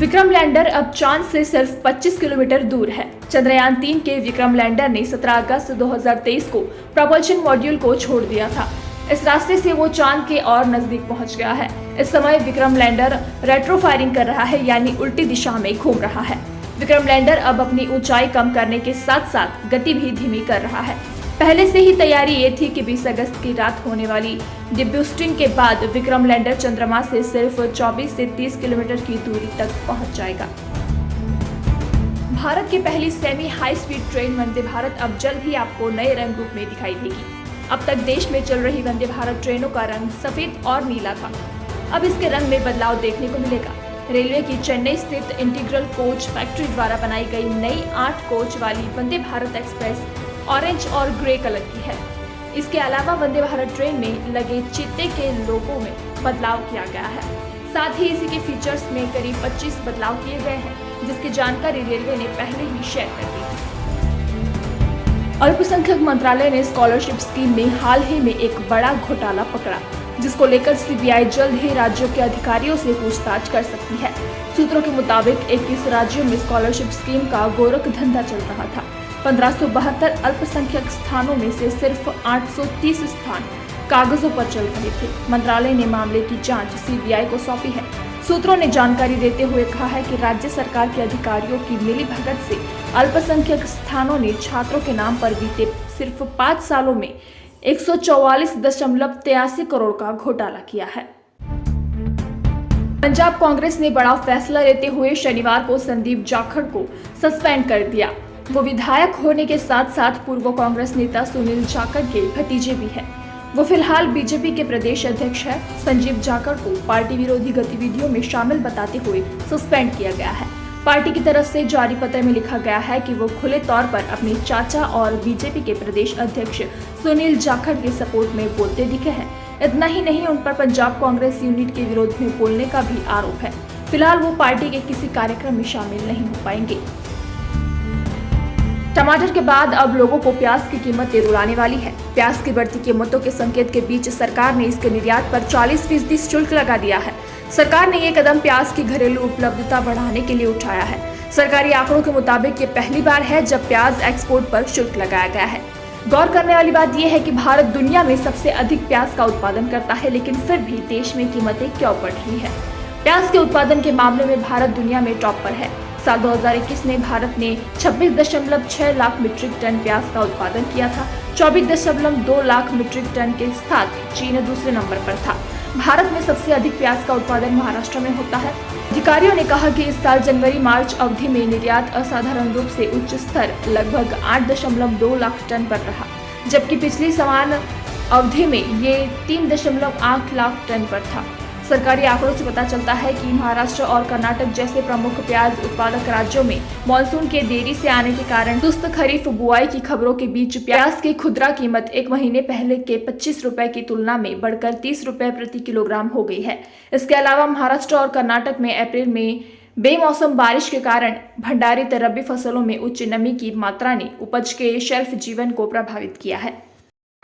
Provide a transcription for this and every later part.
Vikram lander अब चांद से सिर्फ 25 किलोमीटर दूर है। चंद्रयान 3 के विक्रम लैंडर ने 17 अगस्त 2023 को प्रपल्शन मॉड्यूल को छोड़ दिया था। इस रास्ते से वो चांद के और नजदीक पहुंच गया है। इस समय विक्रम लैंडर रेट्रो फायरिंग कर रहा है, यानी उल्टी दिशा में घूम रहा है। विक्रम लैंडर अब अपनी ऊंचाई कम करने के साथ साथ गति भी धीमी कर रहा है। पहले से ही तैयारी ये थी कि 20 अगस्त की रात होने वाली डिब्यूस्टिंग के बाद विक्रम लैंडर चंद्रमा से सिर्फ 24 से 30 किलोमीटर की दूरी तक पहुंच जाएगा। भारत की पहली semi high speed train Vande Bharat अब जल्द ही आपको नए रंग रूप में दिखाई देगी। अब तक देश में चल रही वंदे भारत ट्रेनों का रंग सफेद और नीला था। अब इसके रंग में बदलाव देखने को मिलेगा। रेलवे की चेन्नई स्थित इंटीग्रल कोच फैक्ट्री द्वारा बनाई गई नई 8 कोच वाली वंदे भारत एक्सप्रेस ऑरेंज और ग्रे कलर की है। इसके अलावा वंदे भारत ट्रेन में लगे चीते के लोगो में बदलाव किया गया है। साथ ही इसी के फीचर्स में करीब 25 बदलाव किए गए हैं, जिसकी जानकारी रेलवे ने पहले ही शेयर कर दी थी। अल्पसंख्यक मंत्रालय ने स्कॉलरशिप स्कीम में हाल ही में एक बड़ा घोटाला पकड़ा, जिसको लेकर सीबीआई जल्द ही राज्यों के अधिकारियों से पूछताछ कर सकती है। सूत्रों के मुताबिक 21 राज्यों में स्कॉलरशिप स्कीम का गोरख धंधा चल रहा था। 1572 अल्पसंख्यक स्थानों में से सिर्फ 830 स्थान कागजों पर चल रहे थे। मंत्रालय ने मामले की जांच सीबीआई को सौंपी है। सूत्रों ने जानकारी देते हुए कहा है कि राज्य सरकार के अधिकारियों की मिलीभगत से अल्पसंख्यक स्थानों ने छात्रों के नाम पर बीते सिर्फ 5 सालों में 144.83 करोड़ का घोटाला किया है। पंजाब कांग्रेस ने बड़ा फैसला लेते हुए शनिवार को संदीप जाखड़ को सस्पेंड कर दिया। वो विधायक होने के साथ साथ पूर्व कांग्रेस नेता सुनील जाखड़ के भतीजे भी हैं। वो फिलहाल बीजेपी के प्रदेश अध्यक्ष है। संजीव जाखड़ को पार्टी विरोधी गतिविधियों में शामिल बताते हुए सस्पेंड किया गया है। पार्टी की तरफ से जारी पत्र में लिखा गया है कि वो खुले तौर पर अपने चाचा और बीजेपी के प्रदेश अध्यक्ष सुनील जाखड़ के सपोर्ट में बोलते दिखे हैं। इतना ही नहीं, उन पर पंजाब कांग्रेस यूनिट के विरोध में बोलने का भी आरोप है। फिलहाल वो पार्टी के किसी कार्यक्रम में शामिल नहीं हो पाएंगे। टमाटर के बाद अब लोगों को प्याज की कीमतें रुलाने वाली है। प्याज की बढ़ती कीमतों के संकेत के बीच सरकार ने इसके निर्यात पर 40% शुल्क लगा दिया है। सरकार ने ये कदम प्याज की घरेलू उपलब्धता बढ़ाने के लिए उठाया है। सरकारी आंकड़ों के मुताबिक ये पहली बार है जब प्याज एक्सपोर्ट पर शुल्क लगाया गया है। गौर करने वाली बात यह है कि भारत दुनिया में सबसे अधिक प्याज का उत्पादन करता है, लेकिन फिर भी देश में कीमतें क्यों बढ़ रही है। प्याज के उत्पादन के मामले में भारत दुनिया में टॉप पर है। साल 2021 में भारत ने 26.6 लाख मीट्रिक टन प्याज का उत्पादन किया था। 24.2 लाख मीट्रिक टन के साथ चीन दूसरे नंबर पर था। भारत में सबसे अधिक प्याज का उत्पादन महाराष्ट्र में होता है। अधिकारियों ने कहा कि इस साल जनवरी-मार्च अवधि में निर्यात असाधारण रूप से उच्च स्तर लगभग 8.2 लाख टन पर रहा, जबकि पिछली समान अवधि में ये 3.8 लाख टन पर था। सरकारी आंकड़ों से पता चलता है कि महाराष्ट्र और कर्नाटक जैसे प्रमुख प्याज उत्पादक राज्यों में मानसून के देरी से आने के कारण दुरुस्त खरीफ बुआई की खबरों के बीच प्याज की खुदरा कीमत 1 महीने पहले के 25 रुपए की तुलना में बढ़कर 30 रुपए प्रति किलोग्राम हो गई है। इसके अलावा महाराष्ट्र और कर्नाटक में अप्रैल में बेमौसम बारिश के कारण भंडारित रबी फसलों में उच्च नमी की मात्रा ने उपज के शेल्फ जीवन को प्रभावित किया है।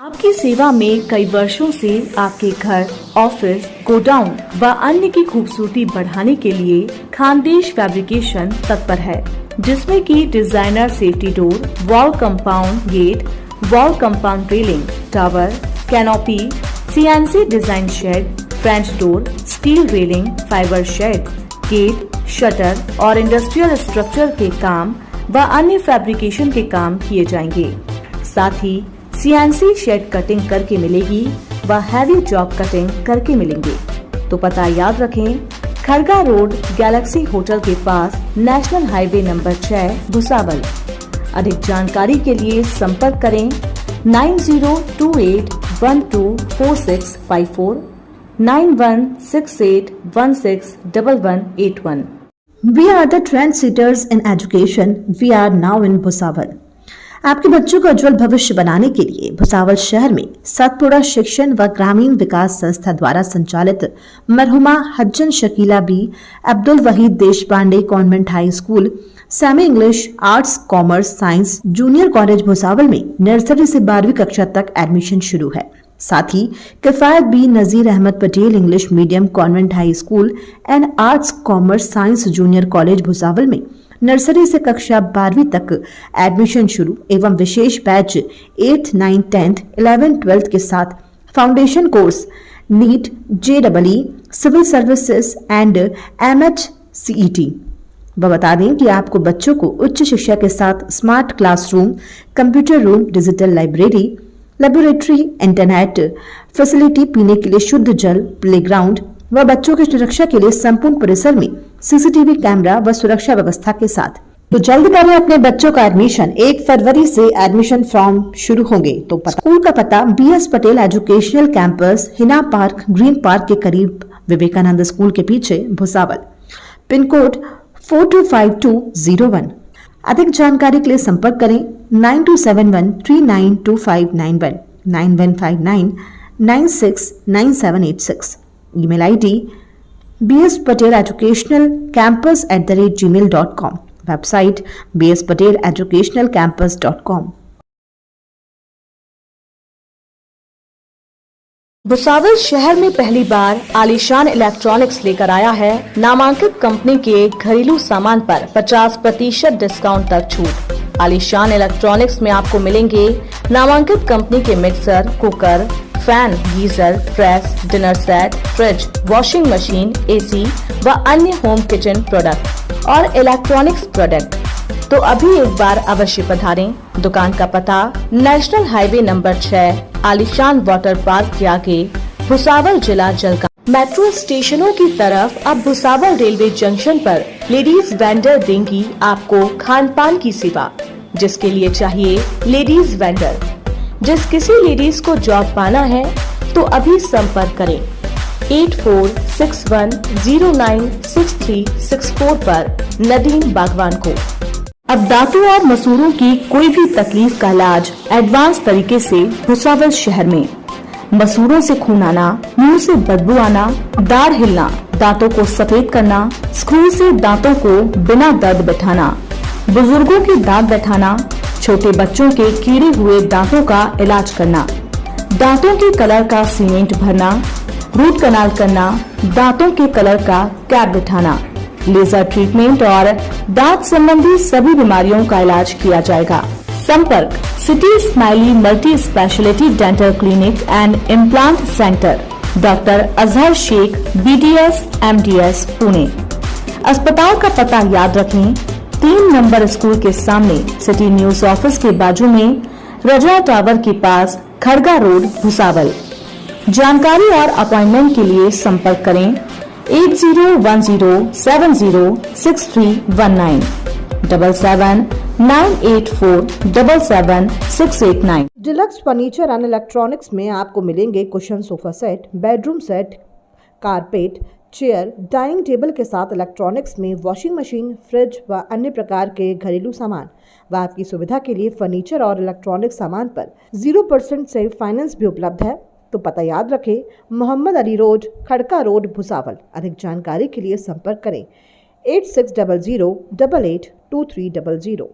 आपकी सेवा में कई वर्षों से आपके घर, ऑफिस, गोडाउन व अन्य की खूबसूरती बढ़ाने के लिए खानदेश फैब्रिकेशन तत्पर है, जिसमें कि designer safety door, wall compound gate, wall compound railing, tower, canopy, CNC design shed, French door, steel railing, fibre shed, gate, shutter और इंडस्ट्रियल स्ट्रक्चर के काम व अन्य फैब्रिकेशन के काम किए जाएंगे। साथ ही सीएनसी शेड कटिंग करके मिलेगी व हैवी जॉब कटिंग करके मिलेंगे। तो पता याद रखें, खड़गा रोड, गैलेक्सी होटल के पास, नेशनल हाईवे नंबर 6, भुसावल। अधिक जानकारी के लिए संपर्क करें 9028124654 9168161181। We are the trendsetters in education. We are now in Bhusawal. आपके बच्चों का उज्जवल भविष्य बनाने के लिए भुसावल शहर में सतपुड़ा शिक्षण व ग्रामीण विकास संस्था द्वारा संचालित मरहुमा हज्जन Shakila Bi Abdul Wahid Deshpande convent high school, semi English, arts, commerce, science junior college Bhusawal में नर्सरी से 12वीं कक्षा तक एडमिशन शुरू है। साथ ही किफायत बी Nazir Ahmed Patel English medium convent high school and arts commerce science junior college Bhusawal में नर्सरी से कक्षा 12वीं तक एडमिशन शुरू एवं विशेष बैच 8, 9, 10, 11, 12 के साथ foundation course NEET, JEE, civil services and MHCET। बता दें कि आपको बच्चों को उच्च शिक्षा के साथ smart classroom, computer room, digital library, laboratory, internet facility, पीने के लिए शुद्ध जल, प्लेग्राउंड व बच्चों की सुरक्षा के लिए संपूर्ण परिसर में CCTV कैमरा व सुरक्षा व्यवस्था के साथ। तो जल्द करें अपने बच्चों का एडमिशन। 1 फरवरी से एडमिशन फॉर्म शुरू होंगे। तो स्कूल का पता BS Patel educational campus, Hina park, green park के करीब, विवेकानंद स्कूल के पीछे, भुसावल। Pin code 425201। अधिक जानकारी के लिए संपर्क करें 9271392591, 9159969786। Email ID bspateleducationalcampus@gmail.com। Website bspateleducationalcampus.com। Bhusawal शहर में पहली बार आलीशान इलेक्ट्रॉनिक्स लेकर आया है नामांकित कंपनी के घरेलू सामान पर 50% डिस्काउंट तक छूट। आलीशान इलेक्ट्रॉनिक्स में आपको मिलेंगे नामांकित कंपनी के mixer, cooker, fan, geyser, press, dinner set, fridge, washing machine, AC व अन्य होम किचन प्रोडक्ट और इलेक्ट्रॉनिक्स प्रोडक्ट। तो अभी एक बार अवश्य पधारें। दुकान का पता नेशनल हाईवे नंबर 6, आलीशान वाटर पार्क के आगे, भुसावल, जिला जलगांव। मेट्रो स्टेशनों की तरफ अब भुसावल रेलवे जंक्शन पर लेडीज वेंडर देंगी आपको खान पान की सेवा, जिसके लिए चाहिए लेडीज वेंडर। जिस किसी लेडीज को जॉब पाना है तो अभी संपर्क करें 8461096364 पर नदीम बागवान को। अब दांतों और मसूड़ों की कोई भी तकलीफ का इलाज एडवांस तरीके से भुसावल शहर में। मसूड़ों से खून आना, मुंह से बदबू आना, दाढ़ हिलना, दांतों को सफेद करना, स्क्रू से दांतों को बिना दर्द बैठाना, बुजुर्गों के दांत बैठाना, छोटे बच्चों के कीड़े हुए दांतों का इलाज करना, दांतों के कलर का सीमेंट भरना, रूट कनाल करना, दांतों के कलर का कैप बिठाना, लेजर ट्रीटमेंट और दांत संबंधी सभी बीमारियों का इलाज किया जाएगा। संपर्क city smiley multi speciality dental clinic and implant centre, doctor Azhar Shaikh, BDS MDS, Pune. अस्पताल का पता याद रखें, 3 नंबर स्कूल के सामने, सिटी न्यूज ऑफिस के बाजू में, रजा टावर के पास, खड़गा रोड, भुसावल। जानकारी और अपॉइंटमेंट के लिए संपर्क करें 8010706319, 7798477689। डिलक्स फर्नीचर एंड इलेक्ट्रॉनिक्स में आपको मिलेंगे cushion sofa set, bedroom set, carpet, chair, dining table के साथ इलेक्ट्रॉनिक्स में वॉशिंग मशीन, फ्रिज व अन्य प्रकार के घरेलू सामान व आपकी सुविधा के लिए फर्नीचर और इलेक्ट्रॉनिक सामान पर 0% से फाइनेंस भी उपलब्ध है। तो पता याद रखें, मोहम्मद अली रोड, खड़का रोड, भुसावल। अधिक जानकारी के लिए संपर्क करें 8600882300।